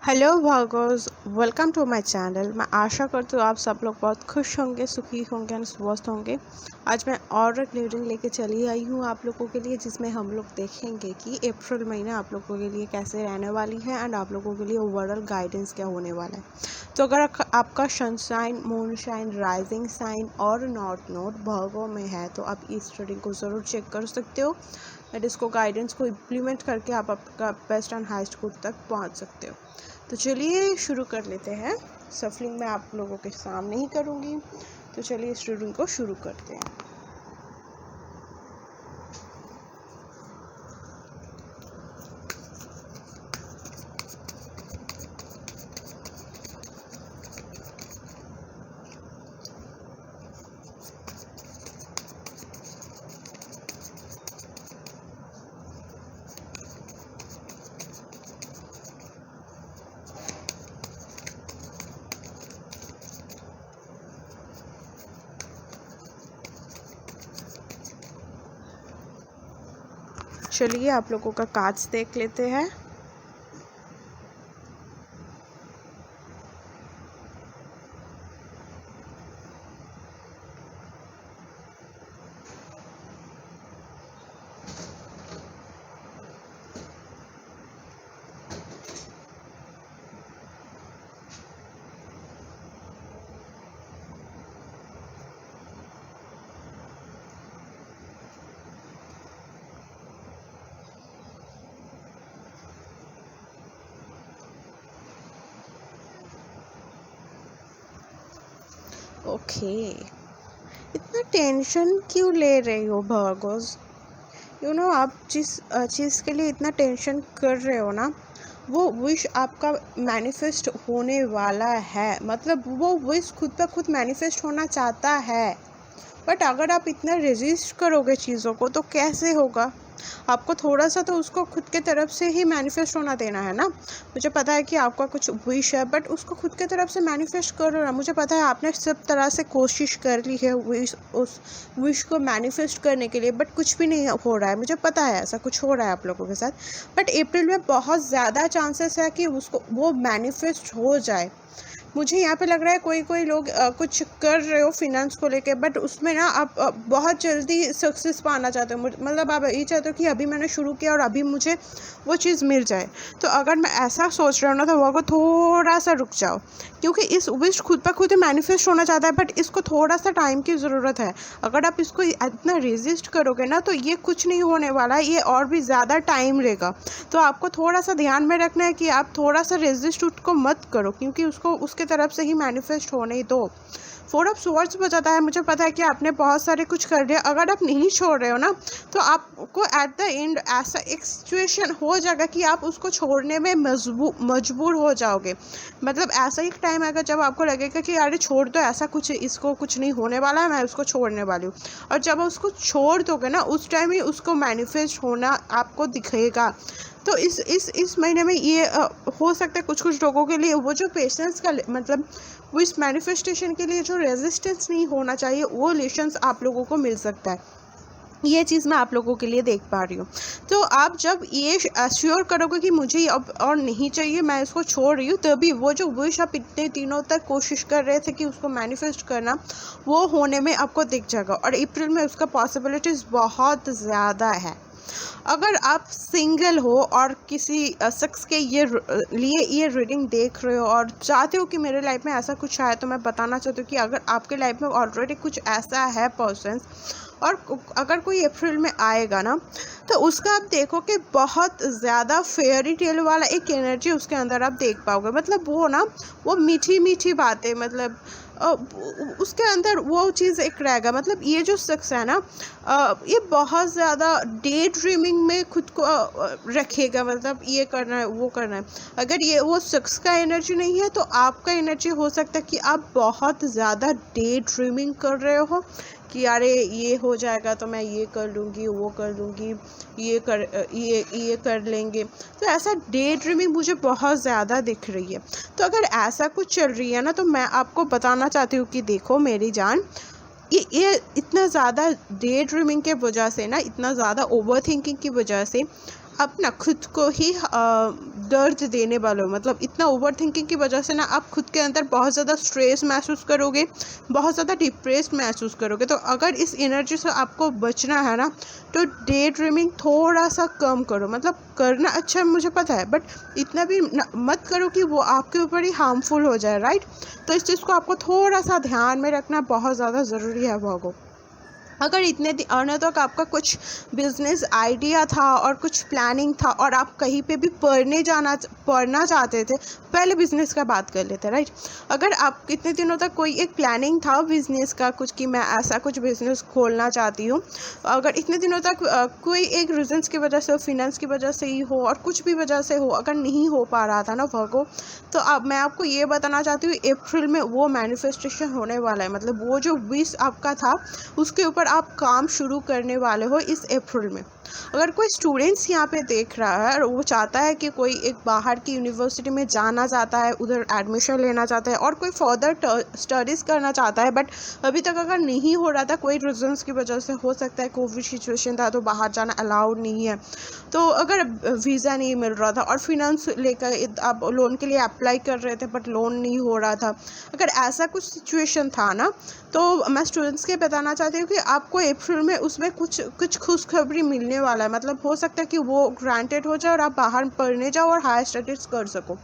Hello Bhargavs, welcome to my channel. मैं आशा करती हूँ आप सब लोग बहुत खुश होंगे, सुखी होंगे और स्वस्थ होंगे। आज मैं और एक रीडिंग लेके चली आई हूँ आप लोगों के लिए, जिसमें हम लोग देखेंगे कि अप्रैल महीना आप लोगों के लिए कैसे रहने वाली है एंड आप लोगों के लिए ओवरऑल गाइडेंस क्या होने वाला है। तो अगर आपका सनशाइन, मूनशाइन, राइजिंग साइन और नॉर्थ नोड भार्गव में है तो आप इस रीडिंग को ज़रूर चेक कर सकते हो एंड इसको गाइडेंस को इम्प्लीमेंट करके आप आपका बेस्ट एंड हाईएस्ट गुड तक पहुँच सकते हो। तो चलिए शुरू कर लेते हैं। सफलिंग मैं आप लोगों के सामने ही करूँगी, तो चलिए इस रीडिंग को शुरू करते हैं। चलिए आप लोगों का कार्ड्स देख लेते हैं। ओके, इतना टेंशन क्यों ले रही हो भार्गव्स? आप जिस चीज़ के लिए इतना टेंशन कर रहे हो ना, वो विश आपका मैनिफेस्ट होने वाला है। मतलब वो विश खुद ब खुद मैनिफेस्ट होना चाहता है, बट अगर आप इतना रेजिस्ट करोगे चीज़ों को तो कैसे होगा? आपको थोड़ा सा तो उसको खुद के तरफ से ही मैनिफेस्ट होना देना है ना। मुझे पता है कि आपका कुछ विश है, बट उसको खुद के तरफ से मैनिफेस्ट करो ना। मुझे पता है आपने सब तरह से कोशिश कर ली है उस विश को मैनिफेस्ट करने के लिए, बट कुछ भी नहीं हो रहा है। मुझे पता है ऐसा कुछ हो रहा है आप लोगों के साथ, बट अप्रैल में बहुत ज़्यादा चांसेस है कि उसको वो मैनिफेस्ट हो जाए। मुझे यहाँ पे लग रहा है कोई लोग कुछ कर रहे हो फिनेंस को लेके, बट उसमें ना आप बहुत जल्दी सक्सेस पाना चाहते हो। मतलब आप ये चाहते हो कि अभी मैंने शुरू किया और अभी मुझे वो चीज़ मिल जाए। तो अगर मैं ऐसा सोच रहा हूँ ना, तो वो थोड़ा सा रुक जाओ, क्योंकि इस विश खुद ब खुद मैनिफेस्ट होना चाहता है, बट इसको थोड़ा सा टाइम की ज़रूरत है। अगर आप इसको इतना रेजिस्ट करोगे ना, तो ये कुछ नहीं होने वाला है, ये और भी ज़्यादा टाइम लेगा। तो आपको थोड़ा सा ध्यान में रखना है कि आप थोड़ा सा रेजिस्ट उसको मत करो, क्योंकि उसको उसके तरफ से ही मैनिफेस्ट होने दो। 4 ऑफ स्वॉर्ड्स बजाता है। मुझे पता है कि आपने बहुत सारे कुछ कर लिया। अगर आप नहीं छोड़ रहे हो ना, तो आपको एट द एंड ऐसा एक सिचुएशन हो जाएगा कि आप उसको छोड़ने में मजबूर हो जाओगे। मतलब ऐसा एक टाइम आएगा जब आपको लगेगा कि अरे छोड़ दो, ऐसा कुछ इसको कुछ नहीं होने वाला है, मैं उसको छोड़ने वाली हूँ। और जब उसको छोड़ दोगे ना, उस टाइम ही उसको मैनिफेस्ट होना आपको दिखेगा। तो इस महीने में ये हो सकता है कुछ लोगों के लिए वो जो पेशेंस का मतलब वो इस मैनिफेस्टेशन के लिए जो रेजिस्टेंस नहीं होना चाहिए, वो लेशंस आप लोगों को मिल सकता है। ये चीज़ मैं आप लोगों के लिए देख पा रही हूँ। तो आप जब ये एश्योर करोगे कि मुझे अब और नहीं चाहिए, मैं इसको छोड़ रही हूँ, तभी वो जो विश आप इतने दिनों तक कोशिश कर रहे थे कि उसको मैनिफेस्ट करना, वो होने में आपको दिख जाएगा। और अप्रैल में उसका पॉसिबिलिटीज़ बहुत ज़्यादा है। अगर आप सिंगल हो और किसी शख्स के लिए ये रीडिंग देख रहे हो और चाहते हो कि मेरे लाइफ में ऐसा कुछ आए, तो मैं बताना चाहती हूँ कि अगर आपके लाइफ में ऑलरेडी कुछ ऐसा है पर्सन, और अगर कोई अप्रैल में आएगा ना, तो उसका आप देखो कि बहुत ज़्यादा फेयरी टेल वाला एक एनर्जी उसके अंदर आप देख पाओगे। मतलब वो मीठी मीठी बातें, मतलब उसके अंदर वो चीज़ एक रहेगा। मतलब ये जो शख्स है ना, ये बहुत ज़्यादा डे ड्रीमिंग में खुद को रखेगा। मतलब ये करना है, वो करना है। अगर ये वो शख्स का एनर्जी नहीं है, तो आपका एनर्जी हो सकता है कि आप बहुत ज़्यादा डे ड्रीमिंग कर रहे हो कि अरे ये हो जाएगा तो मैं ये कर लूँगी, वो कर लूँगी, ये कर लेंगे। तो ऐसा डे ड्रीमिंग मुझे बहुत ज़्यादा दिख रही है। तो अगर ऐसा कुछ चल रही है ना, तो मैं आपको बताना चाहती हूँ कि देखो मेरी जान, ये इतना ज़्यादा डे ड्रीमिंग के वजह से ना, इतना ज़्यादा ओवर थिंकिंग की वजह से आप ना खुद को ही दर्द देने वाले हो। मतलब इतना ओवर थिंकिंग की वजह से ना आप खुद के अंदर बहुत ज़्यादा स्ट्रेस महसूस करोगे, बहुत ज़्यादा डिप्रेस्ड महसूस करोगे। तो अगर इस एनर्जी से आपको बचना है ना, तो डे ड्रीमिंग थोड़ा सा कम करो। मतलब करना अच्छा मुझे पता है, बट इतना भी मत करो कि वो आपके ऊपर ही हार्मफुल हो जाए, राइट। तो इस चीज़ को आपको थोड़ा सा ध्यान में रखना बहुत ज़्यादा ज़रूरी है भागो। अगर इतने दिनों तक आपका कुछ बिजनेस आइडिया था और कुछ प्लानिंग था और आप कहीं पे भी पढ़ना चाहते थे, पहले बिजनेस का बात कर लेते हैं, राइट। अगर आप इतने दिनों तक कोई एक प्लानिंग था बिजनेस का कुछ कि मैं ऐसा कुछ बिजनेस खोलना चाहती हूँ, अगर इतने दिनों तक कोई एक रीजंस की वजह से, फिनेंस की वजह से ही हो और कुछ भी वजह से हो, अगर नहीं हो पा रहा था ना वर्को, तो अब मैं आपको ये बताना चाहती हूँ अप्रैल में वो मैनिफेस्टेशन होने वाला है। मतलब वो जो विश आपका था उसके ऊपर आप काम शुरू करने वाले हो इस अप्रैल में। अगर कोई स्टूडेंट्स यहाँ पे देख रहा है और वो चाहता है कि कोई एक बाहर की यूनिवर्सिटी में जाना चाहता है, उधर एडमिशन लेना चाहता है और कोई फर्दर स्टडीज़ करना चाहता है, बट अभी तक अगर नहीं हो रहा था कोई रीजंस की वजह से, हो सकता है कोविड सिचुएशन था तो बाहर जाना अलाउड नहीं है, तो अगर वीज़ा नहीं मिल रहा था और फिनेंस लेकर आप लोन के लिए अप्लाई कर रहे थे बट लोन नहीं हो रहा था, अगर ऐसा कुछ सिचुएशन था ना, तो मैं स्टूडेंट्स के बताना चाहती हूँ कि आपको अप्रैल में उसमें कुछ खुशखबरी मिलने वाला है। मतलब हो सकता है कि वो ग्रांटेड हो जाए और आप बाहर पढ़ने जाओ और हायर स्टडीज़ कर सको।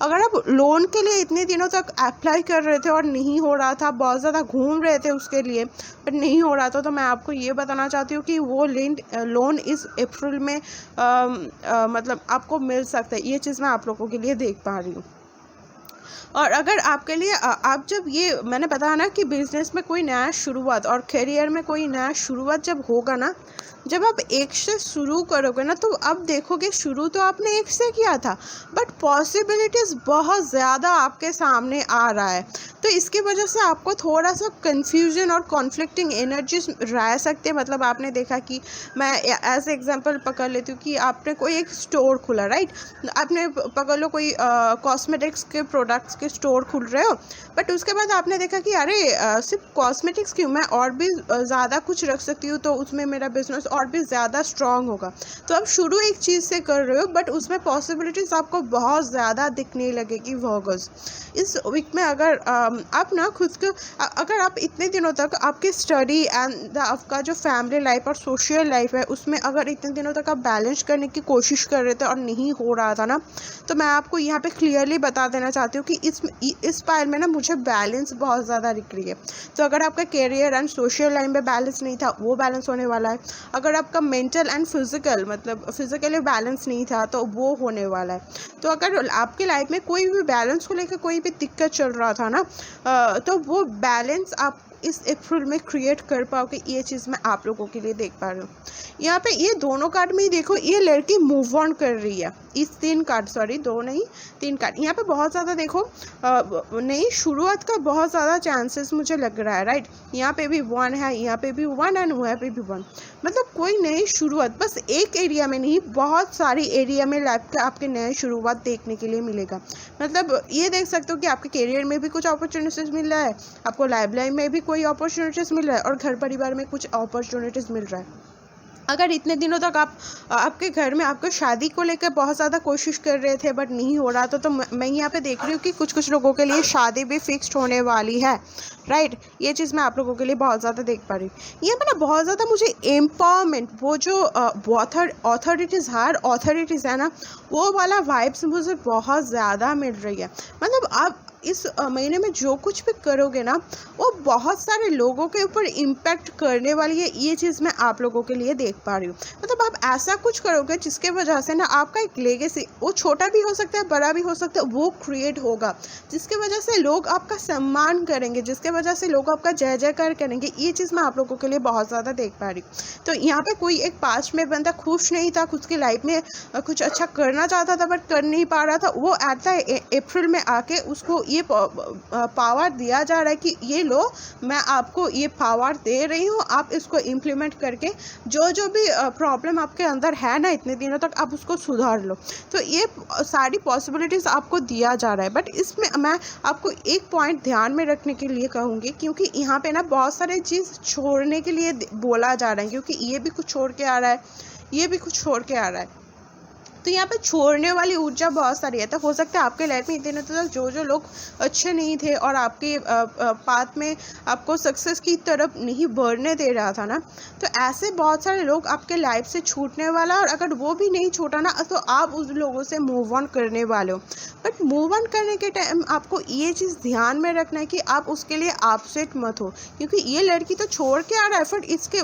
अगर आप लोन के लिए इतने दिनों तक अप्लाई कर रहे थे और नहीं हो रहा था, बहुत ज़्यादा घूम रहे थे उसके लिए बट नहीं हो रहा था, तो मैं आपको ये बताना चाहती हूँ कि वो लोन इस अप्रैल में मतलब आपको मिल सकता है। ये चीज़ मैं आप लोगों के लिए देख पा रही हूँ। और अगर आपके लिए आप जब ये मैंने बताया ना कि बिजनेस में कोई नया शुरुआत और करियर में कोई नया शुरुआत जब होगा ना, जब आप एक से शुरू करोगे ना, तो अब देखोगे शुरू तो आपने एक से किया था बट पॉसिबिलिटीज़ बहुत ज़्यादा आपके सामने आ रहा है। तो इसकी वजह से आपको थोड़ा सा कन्फ्यूजन और कॉन्फ्लिक्टिंग एनर्जीज रह सकते हैं। मतलब आपने देखा कि मैं एज एग्जांपल पकड़ लेती हूँ कि आपने कोई एक स्टोर खोला, राइट। आपने पकड़ लो कोई कॉस्मेटिक्स के प्रोडक्ट्स के स्टोर खुल रहे हो, बट उसके बाद आपने देखा कि अरे सिर्फ कॉस्मेटिक्स क्यों, मैं और भी ज़्यादा कुछ रख सकती हूँ तो उसमें मेरा बिजनेस और भी ज़्यादा स्ट्रॉन्ग होगा। तो आप शुरू एक चीज़ से कर रहे हो बट उसमें पॉसिबिलिटीज़ आपको बहुत ज़्यादा दिखने लगेगी वर्कर्स। इस वीक में अगर आप ना खुद को अगर आप इतने दिनों तक आपकी स्टडी एंड आपका जो फैमिली लाइफ और सोशल लाइफ है उसमें अगर इतने दिनों तक आप बैलेंस करने की कोशिश कर रहे थे और नहीं हो रहा था ना, तो मैं आपको यहाँ पे क्लियरली बता देना चाहती हूँ कि इस पाइल में ना मुझे बैलेंस बहुत ज़्यादा दिख रही है। तो अगर आपका करियर एंड सोशल लाइफ में बैलेंस नहीं था, वो बैलेंस होने वाला है। अगर आपका मेंटल एंड फिजिकल मतलब फिजिकली बैलेंस नहीं था तो वो होने वाला है। तो अगर आपकी लाइफ में कोई भी बैलेंस को लेकर कोई भी दिक्कत चल रहा था ना, तो वो बैलेंस आप इस अप्रैल में क्रिएट कर पाओगे। ये चीज़ मैं आप लोगों के लिए देख पा रही हूँ। यहाँ पे ये दोनों कार्ड में ही देखो, ये लड़की मूव ऑन कर रही है। इस 3 कार्ड, सॉरी 2 नहीं 3 कार्ड, यहाँ पे बहुत ज़्यादा देखो नई शुरुआत का बहुत ज़्यादा चांसेस मुझे लग रहा है, राइट। यहाँ पे भी 1 है, यहाँ पे भी 1 एंड वहाँ पे भी 1। मतलब कोई नई शुरुआत बस एक एरिया में नहीं, बहुत सारी एरिया में लाइफ का आपके नए शुरुआत देखने के लिए मिलेगा। मतलब ये देख सकते हो कि आपके करियर में भी कुछ अपॉर्चुनिटीज़ मिल रहा है, आपको लाइफ में भी कोई अपॉर्चुनिटीज़ मिल रहा है और घर परिवार में कुछ अपॉर्चुनिटीज़ मिल रहा है। अगर इतने दिनों तक आपके घर में आपको शादी को लेकर बहुत ज़्यादा कोशिश कर रहे थे बट नहीं हो रहा था, तो मैं यहाँ पे देख रही हूँ कि कुछ लोगों के लिए शादी भी फिक्स्ड होने वाली है, राइट। ये चीज़ मैं आप लोगों के लिए बहुत ज़्यादा देख पा रही हूँ। यहाँ पे ना बहुत ज़्यादा मुझे एम्पावरमेंट, वो जो ऑथोरिटीज़ है ना, वो वाला वाइब्स मुझे बहुत ज़्यादा मिल रही है। मतलब आप इस महीने में जो कुछ भी करोगे ना, वो बहुत सारे लोगों के ऊपर इम्पैक्ट करने वाली है। ये चीज़ मैं आप लोगों के लिए देख पा रही हूँ। मतलब आप ऐसा कुछ करोगे जिसके वजह से ना आपका एक लेगेसी, वो छोटा भी हो सकता है बड़ा भी हो सकता है, वो क्रिएट होगा, जिसके वजह से लोग आपका सम्मान करेंगे, जिसके वजह से लोग आपका जय जयकार करेंगे। ये चीज़ मैं आप लोगों के लिए बहुत ज़्यादा देख पा रही हूँ। तो यहाँ पे कोई एक पास्ट में बंदा खुश नहीं था, खुद की लाइफ में कुछ अच्छा करना चाहता था बट कर नहीं पा रहा था, वो एट द अप्रैल में आके उसको ये पावर दिया जा रहा है कि ये लो, मैं आपको ये पावर दे रही हूँ, आप इसको इम्प्लीमेंट करके जो भी प्रॉब्लम आपके अंदर है ना इतने दिनों तक, आप उसको सुधार लो। तो ये सारी पॉसिबिलिटीज़ आपको दिया जा रहा है। बट इसमें मैं आपको एक पॉइंट ध्यान में रखने के लिए कहूँगी, क्योंकि यहाँ पे ना बहुत सारे चीज़ छोड़ने के लिए बोला जा रहा है, क्योंकि ये भी कुछ छोड़ के आ रहा है, ये भी कुछ छोड़ के आ रहा है। तो यहाँ पे छोड़ने वाली ऊर्जा बहुत सारी है। तो हो सकता है आपके लाइफ में इतने दिनों तक जो लोग अच्छे नहीं थे और आपके पाथ में आपको सक्सेस की तरफ नहीं बढ़ने दे रहा था ना, तो ऐसे बहुत सारे लोग आपके लाइफ से छूटने वाला, और अगर वो भी नहीं छूटा ना तो आप उस लोगों से मूव ऑन करने वाले हो। बट मूव ऑन करने के टाइम आपको ये चीज़ ध्यान में रखना है कि आप उसके लिए अपसेट मत हो, क्योंकि ये लड़की तो छोड़ के आ रहा है, फिर इसके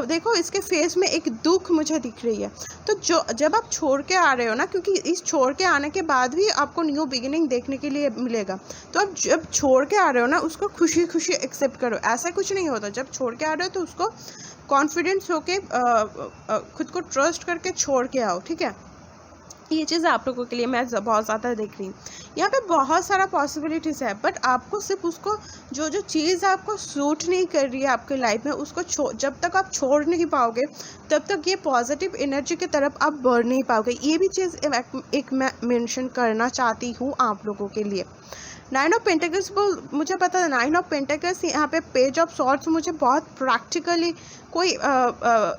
देखो इसके फेस में एक दुख मुझे दिख रही है। तो जब आप छोड़ के आ रहे हो ना, क्योंकि इस छोड़ के आने के बाद भी आपको न्यू बिगिनिंग देखने के लिए मिलेगा, तो आप जब छोड़ के आ रहे हो ना उसको खुशी खुशी एक्सेप्ट करो। ऐसा कुछ नहीं होता, जब छोड़ के आ रहे हो तो उसको कॉन्फिडेंस होके खुद को ट्रस्ट करके छोड़ के आओ, ठीक है। ये चीज़ आप लोगों के लिए मैं बहुत ज़्यादा देख रही हूँ। यहाँ पे बहुत सारा पॉसिबिलिटीज़ है, बट आपको सिर्फ उसको जो चीज़ आपको सूट नहीं कर रही है आपके लाइफ में, उसको जब तक आप छोड़ नहीं पाओगे तब तक ये पॉजिटिव एनर्जी की तरफ आप बढ़ नहीं पाओगे। ये भी चीज़ एक मैं मेंशन करना चाहती हूँ आप लोगों के लिए। 9 ऑफ पेंटिकल्स मुझे पता है, 9 ऑफ पेंटिकल्स यहाँ पे पेज ऑफ सॉर्ड्स मुझे बहुत प्रैक्टिकली कोई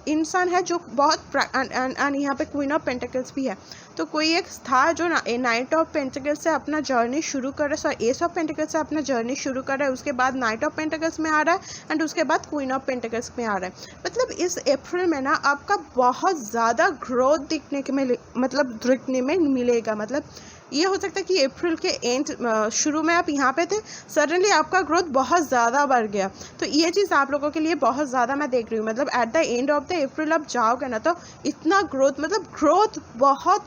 इंसान है जो बहुत एंड यहाँ पे क्वीन ऑफ पेंटिकल्स भी है। तो कोई एक था जो नाइट ऑफ पेंटिकल्स से अपना जर्नी शुरू कर रहा है, सॉरी एस ऑफ पेंटिकल्स से अपना जर्नी शुरू कर रहा है, उसके बाद नाइट ऑफ पेंटिकल्स में आ रहा है एंड उसके बाद क्वीन ऑफ पेंटिकल्स में आ रहा है। मतलब इस अप्रैल में ना आपका बहुत ज़्यादा ग्रोथ दिखने में मिलेगा। मतलब ये हो सकता है कि अप्रैल के एंड शुरू में आप यहाँ पे थे, सडनली आपका ग्रोथ बहुत ज़्यादा बढ़ गया। तो ये चीज़ आप लोगों के लिए बहुत ज़्यादा मैं देख रही हूँ। मतलब at the end of the April आप जाओगे ना तो इतना ग्रोथ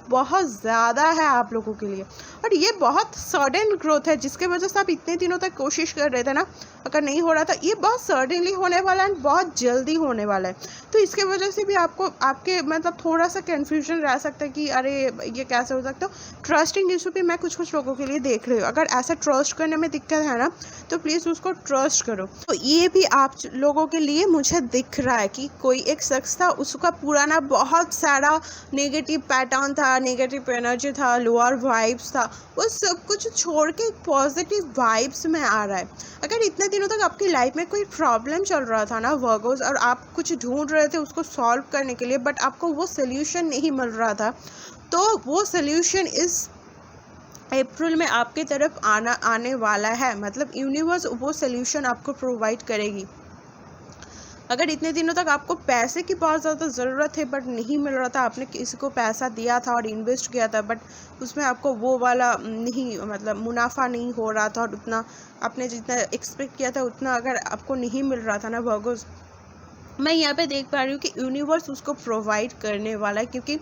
बहुत ज़्यादा है आप लोगों के लिए, और ये बहुत सडन ग्रोथ है जिसके वजह से आप इतने दिनों तक कोशिश कर रहे थे ना, अगर नहीं हो रहा था, ये बहुत सडनली होने वाला है, बहुत जल्दी होने वाला है। तो इसके वजह से भी आपके मतलब थोड़ा सा कन्फ्यूजन रह सकता है कि अरे ये कैसे हो सकता है। ट्रस्टिंग इशू भी मैं कुछ लोगों के लिए देख रही हूँ। अगर ऐसा ट्रस्ट करने में दिक्कत है ना तो प्लीज़ उसको ट्रस्ट करो। तो ये भी आप लोगों के लिए मुझे दिख रहा है कि कोई एक शख्स था, उसका पुराना बहुत सारा नेगेटिव पैटर्न था, नेगेटिव एनर्जी था, लोअर वाइब्स था, वो सब कुछ छोड़ के पॉजिटिव वाइब्स में आ रहा है। अगर इतने दिनों तक आपकी लाइफ में कोई प्रॉब्लम चल रहा था ना वर्गोस, और आप कुछ ढूंढ रहे थे उसको सॉल्व करने के लिए, बट आपको वो सोल्यूशन नहीं मिल रहा था, तो वो सोल्यूशन इस अप्रैल में आपके तरफ आने वाला है। मतलब यूनिवर्स वो सोल्यूशन आपको प्रोवाइड करेगी। अगर इतने दिनों तक आपको पैसे की बहुत ज़्यादा ज़रूरत है बट नहीं मिल रहा था, आपने किसी को पैसा दिया था और इन्वेस्ट किया था बट उसमें आपको वो वाला नहीं, मतलब मुनाफा नहीं हो रहा था, और उतना आपने जितना एक्सपेक्ट किया था उतना अगर आपको नहीं मिल रहा था ना वर्गोस, मैं यहाँ पे देख पा रही हूँ कि यूनिवर्स उसको प्रोवाइड करने वाला है, क्योंकि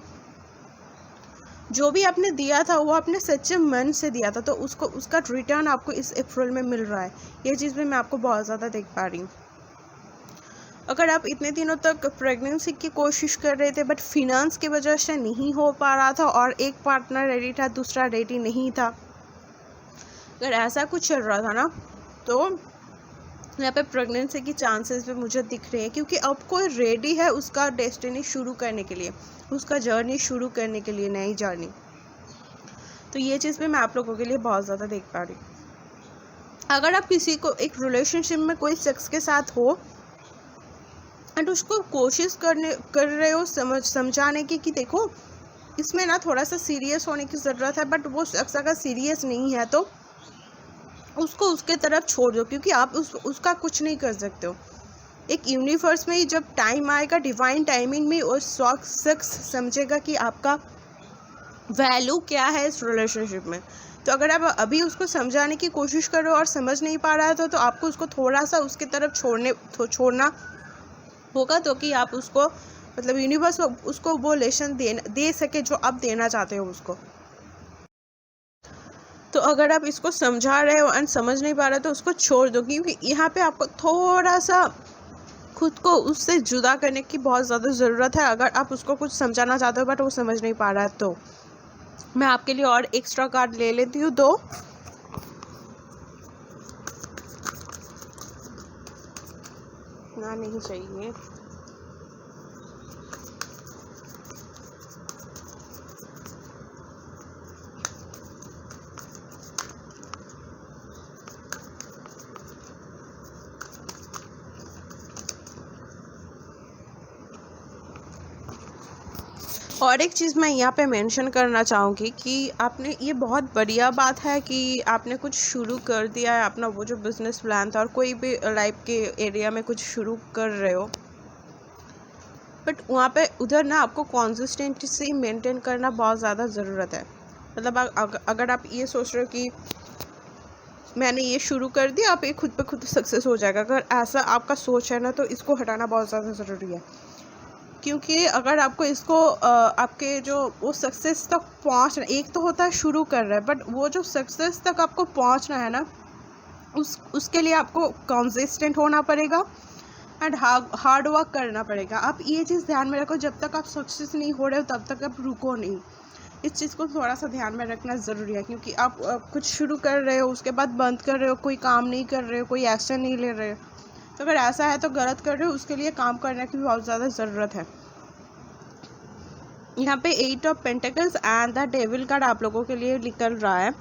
जो भी आपने दिया था वो आपने सच्चे मन से दिया था, तो उसका रिटर्न आपको इस अप्रैल में मिल रहा है। ये चीज़ भी मैं आपको बहुत ज़्यादा देख पा रही हूँ। अगर आप इतने दिनों तक प्रेगनेंसी की कोशिश कर रहे थे बट फिनेंस की वजह से नहीं हो पा रहा था, और एक पार्टनर रेडी था दूसरा रेडी नहीं था, अगर ऐसा कुछ चल रहा था ना, तो यहाँ पे प्रेगनेंसी की चांसेस भी मुझे दिख रहे हैं, क्योंकि अब कोई रेडी है उसका डेस्टिनी शुरू करने के लिए, उसका जर्नी शुरू करने के लिए, नई जर्नी। तो ये चीज़ भी मैं आप लोगों के लिए बहुत ज़्यादा देख पा रही हूँ। अगर आप किसी को एक रिलेशनशिप में कोई शख्स के साथ हो एंड उसको कोशिश कर रहे हो समझाने की कि देखो इसमें ना थोड़ा सा सीरियस होने की ज़रूरत है, बट वो शख्स अगर सीरियस नहीं है तो उसको उसके तरफ छोड़ दो, क्योंकि आप उसका कुछ नहीं कर सकते हो। एक यूनिवर्स में ही जब टाइम आएगा, डिवाइन टाइमिंग में उस शख्स समझेगा कि आपका वैल्यू क्या है इस रिलेशनशिप में। तो अगर आप अभी उसको समझाने की कोशिश करो और समझ नहीं पा रहा है तो आपको उसको थोड़ा सा उसकी तरफ छोड़ना होगा, तो कि आप उसको मतलब यूनिवर्स उसको वो लेसन दे सके जो आप देना चाहते हो उसको। तो अगर आप इसको समझा रहे हो एंड समझ नहीं पा रहे तो उसको छोड़ दो, क्योंकि यहाँ पे आपको थोड़ा सा खुद को उससे जुदा करने की बहुत ज़्यादा ज़रूरत है। अगर आप उसको कुछ समझाना चाहते हो बट वो समझ नहीं पा रहा है, तो मैं आपके लिए और एक्स्ट्रा कार्ड ले लेती हूँ 2। ना नहीं चाहिए। और एक चीज़ मैं यहाँ पे मेंशन करना चाहूँगी कि आपने ये बहुत बढ़िया बात है कि आपने कुछ शुरू कर दिया है, अपना वो जो बिज़नेस प्लान था, और कोई भी लाइफ के एरिया में कुछ शुरू कर रहे हो, बट वहाँ पे उधर ना आपको कंसिस्टेंसी मेंटेन करना बहुत ज़्यादा ज़रूरत है। मतलब अगर आप ये सोच रहे हो कि मैंने ये शुरू कर दिया, आप ये खुद पे खुद सक्सेस हो जाएगा, अगर ऐसा आपका सोच है ना, तो इसको हटाना बहुत ज़्यादा ज़रूरी है। क्योंकि अगर आपको इसको आपके जो वो सक्सेस तक पहुंचना, एक तो होता है शुरू कर रहे हैं, बट वो जो सक्सेस तक आपको पहुंचना है ना, उसके लिए आपको कंसिस्टेंट होना पड़ेगा एंड हार्ड वर्क करना पड़ेगा। आप ये चीज़ ध्यान में रखो, जब तक आप सक्सेस नहीं हो रहे हो तब तक आप रुको नहीं। इस चीज़ को थोड़ा सा ध्यान में रखना ज़रूरी है, क्योंकि आप कुछ शुरू कर रहे हो, उसके बाद बंद कर रहे हो, कोई काम नहीं कर रहे हो, कोई एक्शन नहीं ले रहे हो, तो अगर ऐसा है तो गलत कर रहे हो। उसके लिए काम करने की बहुत ज़्यादा ज़रूरत है। यहाँ पे 8 of pentacles and the devil card आप लोगों के लिए निकल रहा है,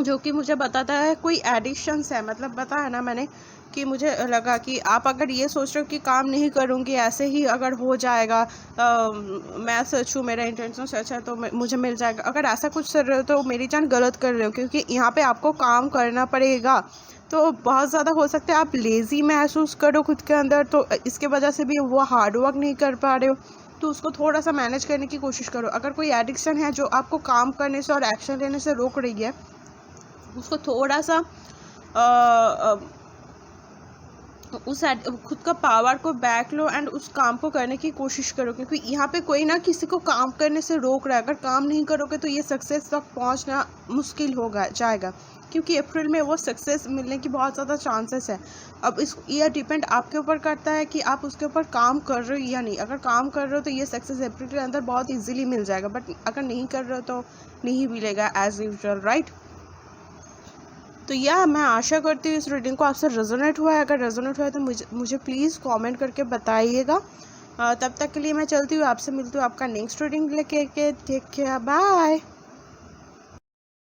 जो कि मुझे बताता है कोई एडिक्शंस है। मतलब बताया ना मैंने कि मुझे लगा कि आप अगर ये सोच रहे हो कि काम नहीं करूँगी, ऐसे ही अगर हो जाएगा, मैं सच हूँ, मेरा इंटेंशन सच है, तो मुझे मिल जाएगा, अगर ऐसा कुछ कर रहे हो तो मेरी जान गलत कर रहे हो, क्योंकि यहाँ पे आपको काम करना पड़ेगा। तो बहुत ज़्यादा हो सकता है आप लेज़ी महसूस करो खुद के अंदर, तो इसके वजह से भी वो हार्ड वर्क नहीं कर पा रहे हो, तो उसको थोड़ा सा मैनेज करने की कोशिश करो। अगर कोई एडिक्शन है जो आपको काम करने से और एक्शन लेने से रोक रही है, उसको थोड़ा सा उस खुद का पावर को बैक लो एंड उस काम को करने की कोशिश करो, क्योंकि यहाँ पे कोई ना किसी को काम करने से रोक रहा है। अगर काम नहीं करोगे तो ये सक्सेस तक पहुँचना मुश्किल होगा जाएगा, क्योंकि अप्रैल में वो सक्सेस मिलने की बहुत ज़्यादा चांसेस है। अब ये डिपेंड आपके ऊपर करता है कि आप उसके ऊपर काम कर रहे हो या नहीं। अगर काम कर रहे हो तो ये सक्सेस अप्रैल के अंदर बहुत ईजिली मिल जाएगा, बट अगर नहीं कर रहे हो तो नहीं मिलेगा एज यूजुअल, राइट। तो मैं आशा करती हूँ इस रीडिंग को आपसे रेजोनेट हुआ है। अगर रेजोनेट हुआ है तो मुझे प्लीज़ कमेंट करके बताइएगा। तब तक के लिए मैं चलती हूँ, आपसे मिलती हूँ आपका नेक्स्ट रीडिंग लेके। Take care, bye.